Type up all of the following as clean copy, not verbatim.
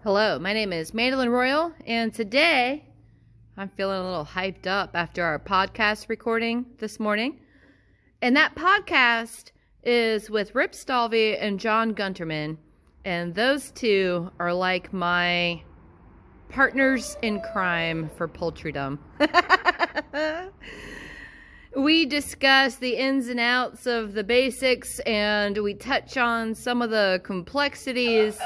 Hello, my name is Mandolin Royal, and today I'm feeling a little hyped up after our podcast recording this morning. And that podcast is with Rip Stalvey and John Gunterman, and those two are like my partners in crime for poultrydom. We discuss the ins and outs of the basics, and we touch on some of the complexities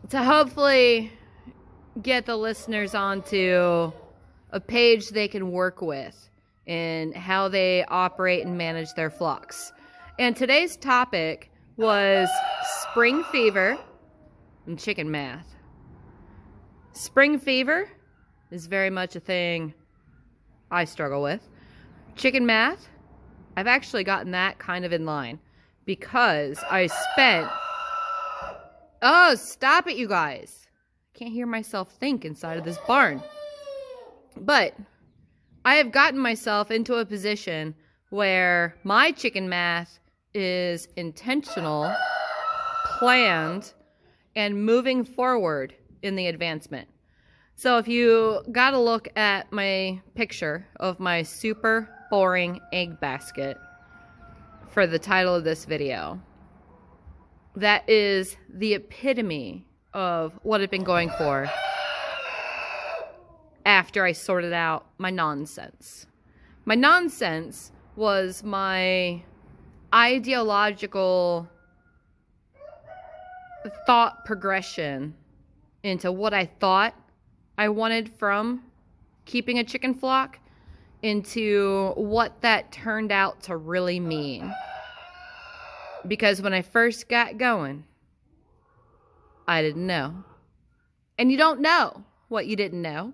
to hopefully get the listeners onto a page they can work with in how they operate and manage their flocks. And today's topic was spring fever and chicken math. Spring fever is very much a thing I struggle with. Chicken math, I've actually gotten that kind of in line because I spent... Oh, stop it, you guys. I can't hear myself think inside of this barn. But I have gotten myself into a position where my chicken math is intentional, planned, and moving forward in the advancement. So if you got to look at my picture of my super boring egg basket for the title of this video, that is the epitome of what I've been going for after I sorted out my nonsense. My nonsense was my ideological thought progression into what I thought I wanted from keeping a chicken flock into what that turned out to really mean. Because when I first got going, I didn't know. And you don't know what you didn't know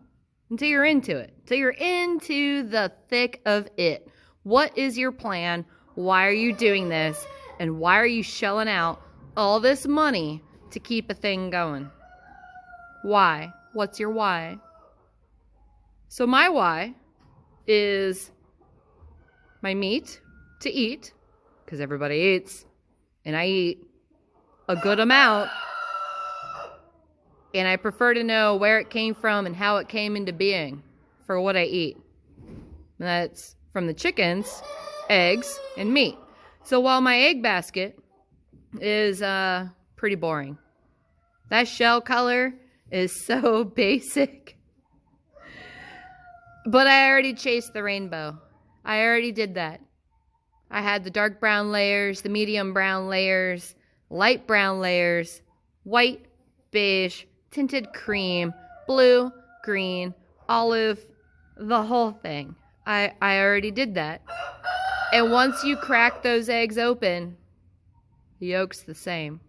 until you're into it. Until you're into the thick of it. What is your plan? Why are you doing this? And why are you shelling out all this money to keep a thing going? Why? What's your why? So my why is my meat to eat, because everybody eats. And I eat a good amount. And I prefer to know where it came from and how it came into being for what I eat. And that's from the chickens, eggs, and meat. So while my egg basket is pretty boring, that shell color is so basic. But I already chased the rainbow. I already did that. I had the dark brown layers, the medium brown layers, light brown layers, white, beige, tinted cream, blue, green, olive, the whole thing. I already did that. And once you crack those eggs open, the yolk's the same.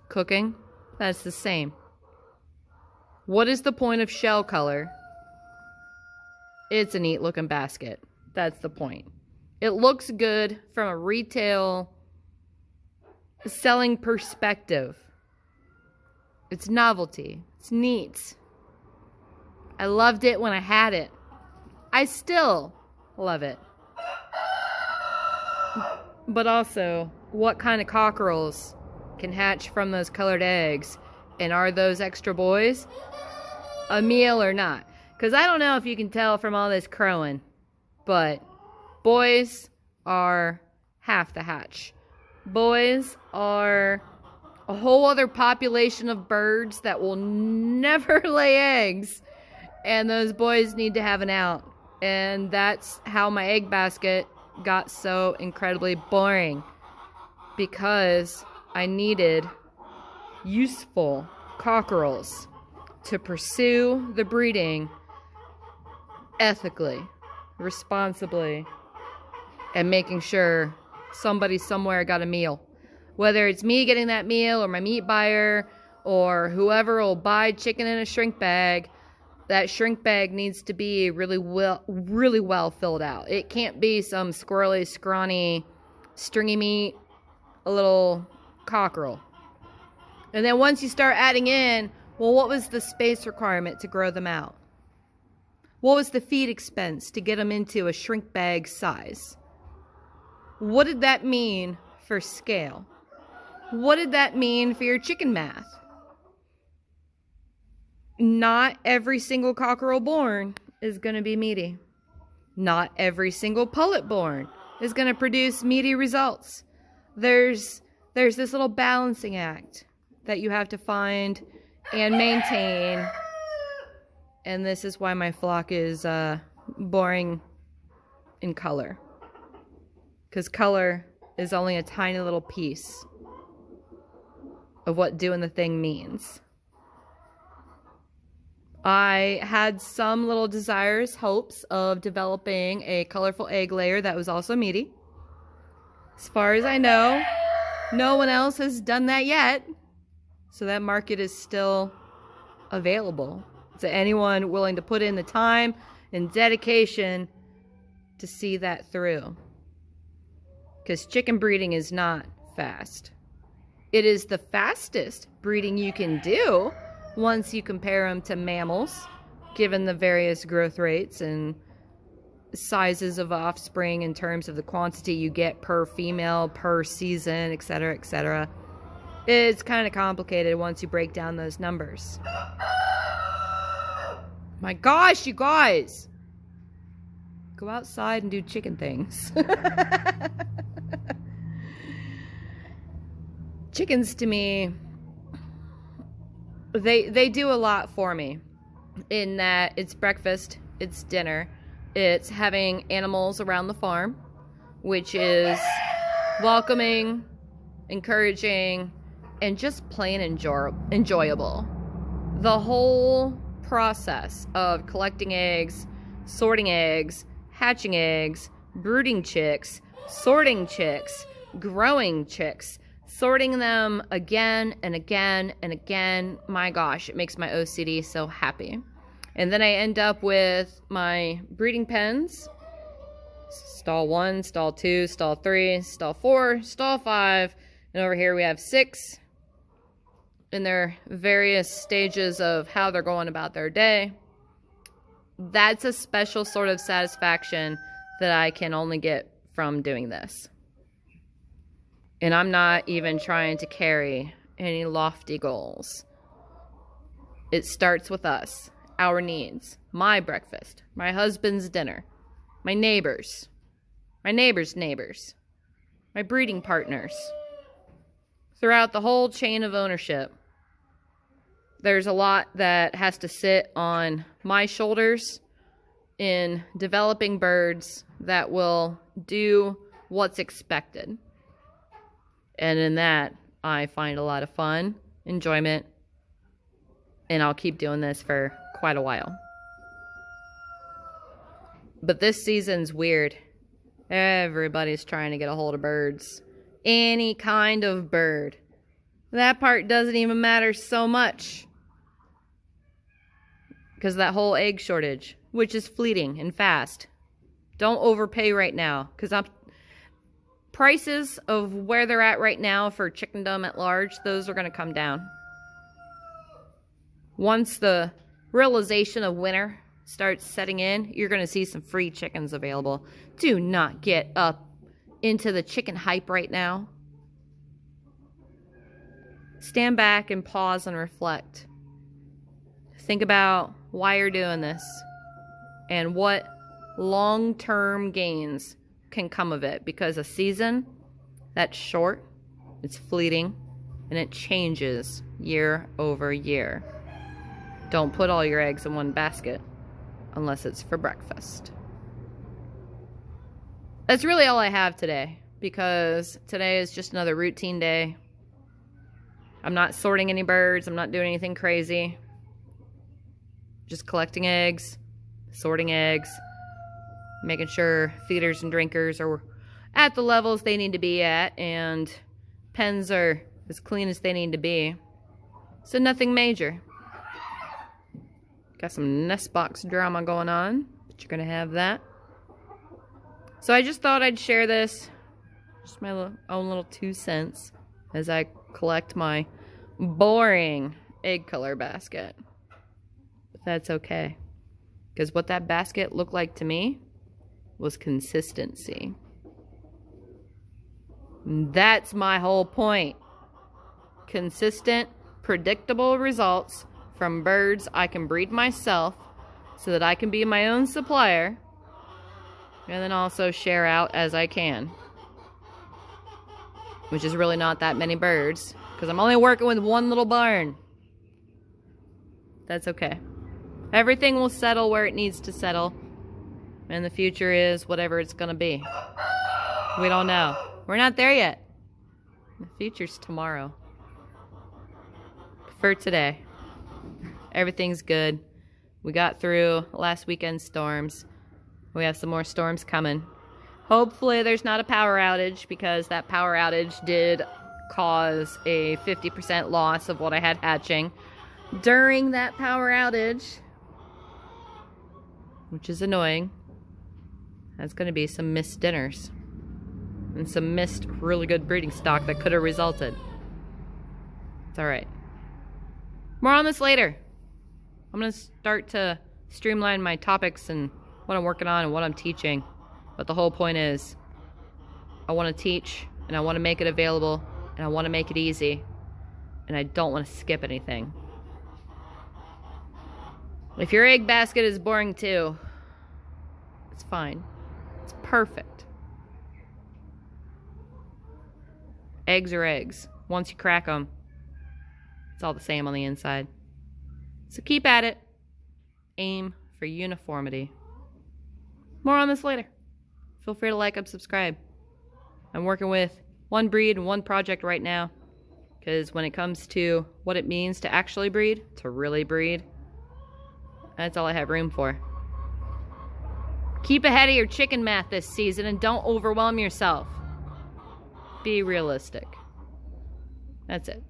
Cooking, that's the same. What is the point of shell color? It's a neat looking basket. That's the point. It looks good from a retail selling perspective. It's novelty. It's neat. I loved it when I had it. I still love it. But also, what kind of cockerels can hatch from those colored eggs? And are those extra boys a meal or not? Because I don't know if you can tell from all this crowing, but boys are half the hatch. Boys are a whole other population of birds that will never lay eggs. And those boys need to have an out. And that's how my egg basket got so incredibly boring. Because I needed useful cockerels to pursue the breeding ethically, responsibly, and making sure somebody somewhere got a meal. Whether it's me getting that meal or my meat buyer or whoever will buy chicken in a shrink bag, that shrink bag needs to be really well filled out. It can't be some squirrely, scrawny, stringy meat, a little cockerel. And then once you start adding in, well, what was the space requirement to grow them out? What was the feed expense to get them into a shrink bag size? What did that mean for scale? What did that mean for your chicken math? Not every single cockerel born is going to be meaty. Not every single pullet born is going to produce meaty results. There's this little balancing act that you have to find and maintain. And this is why my flock is boring in color. Because color is only a tiny little piece of what doing the thing means. I had some little desires, hopes of developing a colorful egg layer that was also meaty. As far as I know, no one else has done that yet. So that market is still available to anyone willing to put in the time and dedication to see that through. Because chicken breeding is not fast. It is the fastest breeding you can do once you compare them to mammals, given the various growth rates and sizes of offspring in terms of the quantity you get per female, per season, etc., etc. It's kind of complicated once you break down those numbers. My gosh, you guys! Go outside and do chicken things. Chickens, to me, they do a lot for me in that it's breakfast, it's dinner, it's having animals around the farm, which is welcoming, encouraging, and just plain enjoyable. The whole process of collecting eggs, sorting eggs, hatching eggs, brooding chicks, sorting chicks, growing chicks, sorting them again and again and again. My gosh, it makes my OCD so happy. And then I end up with my breeding pens. Stall 1, stall 2, stall 3, stall 4, stall 5. And over here we have 6 in their various stages of how they're going about their day. That's a special sort of satisfaction that I can only get from doing this. And I'm not even trying to carry any lofty goals. It starts with us, our needs, my breakfast, my husband's dinner, my neighbors' neighbors, my breeding partners. Throughout the whole chain of ownership, there's a lot that has to sit on my shoulders in developing birds that will do what's expected. And in that, I find a lot of fun, enjoyment, and I'll keep doing this for quite a while. But this season's weird. Everybody's trying to get a hold of birds. Any kind of bird. That part doesn't even matter so much. Because of that whole egg shortage, which is fleeting and fast. Don't overpay right now, because prices of where they're at right now for chickendom at large, those are going to come down. Once the realization of winter starts setting in, you're going to see some free chickens available. Do not get up into the chicken hype right now. Stand back and pause and reflect. Think about why you're doing this and what long-term gains can come of it, because a season that's short, it's fleeting, and it changes year over year. Don't put all your eggs in one basket unless it's for breakfast. That's really all I have today, because today is just another routine day. I'm not sorting any birds, I'm not doing anything crazy. Just collecting eggs, sorting eggs, making sure feeders and drinkers are at the levels they need to be at, and pens are as clean as they need to be. So nothing major. Got some nest box drama going on, but you're going to have that. So I just thought I'd share this, just my own little 2 cents, as I collect my boring egg color basket. But that's okay, because what that basket looked like to me was consistency. That's my whole point. Consistent, predictable results from birds I can breed myself so that I can be my own supplier, and then also share out as I can, which is really not that many birds because I'm only working with one little barn. That's okay. Everything will settle where it needs to settle, and the future is whatever it's gonna be. We don't know. We're not there yet. The future's tomorrow. For today, everything's good. We got through last weekend's storms. We have some more storms coming. Hopefully there's not a power outage, because that power outage did cause a 50% loss of what I had hatching during that power outage, which is annoying. That's going to be some missed dinners and some missed really good breeding stock that could have resulted. It's alright. More on this later. I'm going to start to streamline my topics and what I'm working on and what I'm teaching. But the whole point is, I want to teach, and I want to make it available, and I want to make it easy, and I don't want to skip anything. If your egg basket is boring too, it's fine. It's perfect. Eggs are eggs. Once you crack them, it's all the same on the inside. So keep at it. Aim for uniformity. More on this later. Feel free to like and subscribe. I'm working with one breed and one project right now, because when it comes to what it means to actually breed, to really breed, that's all I have room for. Keep ahead of your chicken math this season and don't overwhelm yourself. Be realistic. That's it.